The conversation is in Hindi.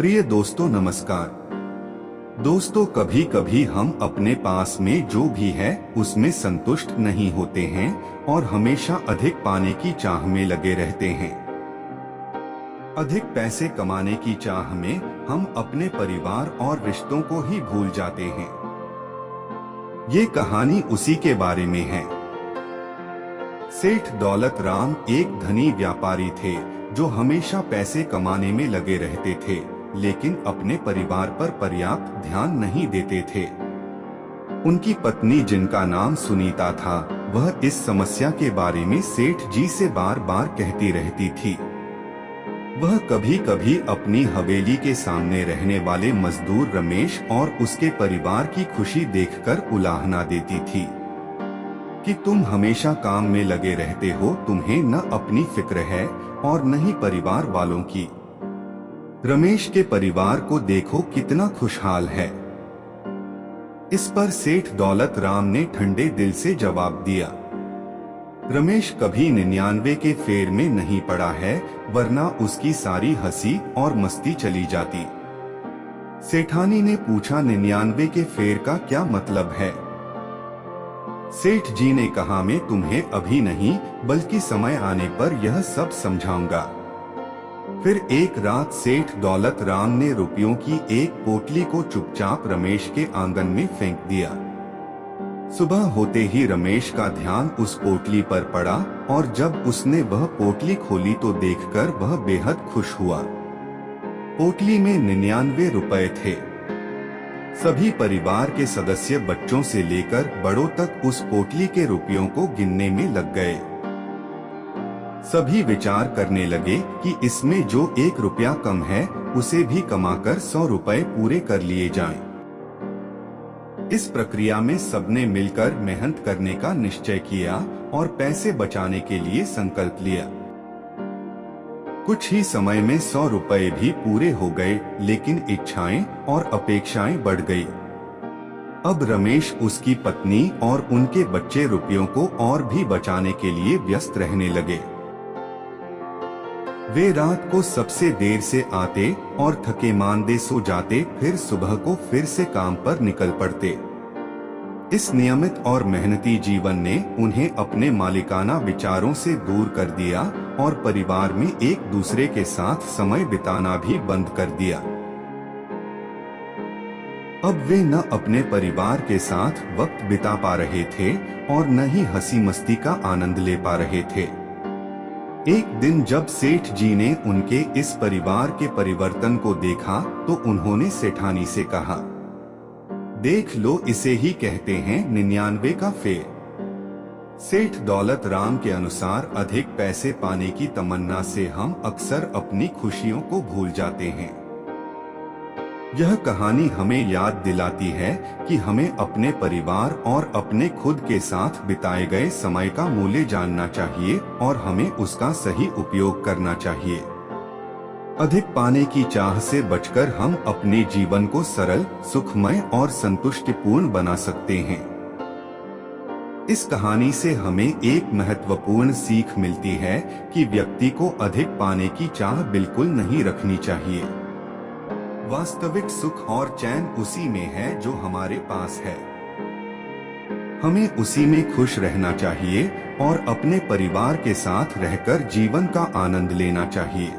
प्रिय दोस्तों नमस्कार। दोस्तों कभी कभी हम अपने पास में जो भी है उसमें संतुष्ट नहीं होते हैं और हमेशा अधिक पाने की चाह में लगे रहते हैं। अधिक पैसे कमाने की चाह में हम अपने परिवार और रिश्तों को ही भूल जाते हैं। ये कहानी उसी के बारे में है। सेठ दौलत राम एक धनी व्यापारी थे जो हमेशा पैसे कमाने में लगे रहते थे, लेकिन अपने परिवार पर पर्याप्त ध्यान नहीं देते थे। उनकी पत्नी जिनका नाम सुनीता था, वह इस समस्या के बारे में सेठ जी से बार बार कहती रहती थी। वह कभी कभी अपनी हवेली के सामने रहने वाले मजदूर रमेश और उसके परिवार की खुशी देखकर उलाहना देती थी कि तुम हमेशा काम में लगे रहते हो, तुम्हें न अपनी फिक्र है और न ही परिवार वालों की। रमेश के परिवार को देखो कितना खुशहाल है। इस पर सेठ दौलत राम ने ठंडे दिल से जवाब दिया, रमेश कभी 99 के फेर में नहीं पड़ा है, वरना उसकी सारी हंसी और मस्ती चली जाती। सेठानी ने पूछा, 99 के फेर का क्या मतलब है? सेठ जी ने कहा, मैं तुम्हें अभी नहीं बल्कि समय आने पर यह सब समझाऊंगा। फिर एक रात सेठ दौलत राम ने रुपयों की एक पोटली को चुपचाप रमेश के आंगन में फेंक दिया। सुबह होते ही रमेश का ध्यान उस पोटली पर पड़ा और जब उसने वह पोटली खोली तो देखकर वह बेहद खुश हुआ। पोटली में 99 रुपए थे। सभी परिवार के सदस्य बच्चों से लेकर बड़ों तक उस पोटली के रुपयों को गिनने में लग गए। सभी विचार करने लगे कि इसमें जो 1 रुपया कम है उसे भी कमाकर 100 रुपए पूरे कर लिए जाएं। इस प्रक्रिया में सबने मिलकर मेहनत करने का निश्चय किया और पैसे बचाने के लिए संकल्प लिया। कुछ ही समय में 100 रुपए भी पूरे हो गए, लेकिन इच्छाएं और अपेक्षाएं बढ़ गई। अब रमेश, उसकी पत्नी और उनके बच्चे रुपयों को और भी बचाने के लिए व्यस्त रहने लगे। वे रात को सबसे देर से आते और थके मांदे सो जाते, फिर सुबह को फिर से काम पर निकल पड़ते। इस नियमित और मेहनती जीवन ने उन्हें अपने मालिकाना विचारों से दूर कर दिया और परिवार में एक दूसरे के साथ समय बिताना भी बंद कर दिया। अब वे न अपने परिवार के साथ वक्त बिता पा रहे थे और न ही हंसी मस्ती का आनंद ले पा रहे थे। एक दिन जब सेठ जी ने उनके इस परिवार के परिवर्तन को देखा तो उन्होंने सेठानी से कहा, देख लो, इसे ही कहते हैं 99 का फेर। सेठ दौलत राम के अनुसार अधिक पैसे पाने की तमन्ना से हम अक्सर अपनी खुशियों को भूल जाते हैं। यह कहानी हमें याद दिलाती है कि हमें अपने परिवार और अपने खुद के साथ बिताए गए समय का मूल्य जानना चाहिए और हमें उसका सही उपयोग करना चाहिए। अधिक पाने की चाह से बचकर हम अपने जीवन को सरल, सुखमय और संतुष्टिपूर्ण बना सकते हैं। इस कहानी से हमें एक महत्वपूर्ण सीख मिलती है कि व्यक्ति को अधिक पाने की चाह बिल्कुल नहीं रखनी चाहिए। वास्तविक सुख और चैन उसी में है जो हमारे पास है। हमें उसी में खुश रहना चाहिए और अपने परिवार के साथ रहकर जीवन का आनंद लेना चाहिए।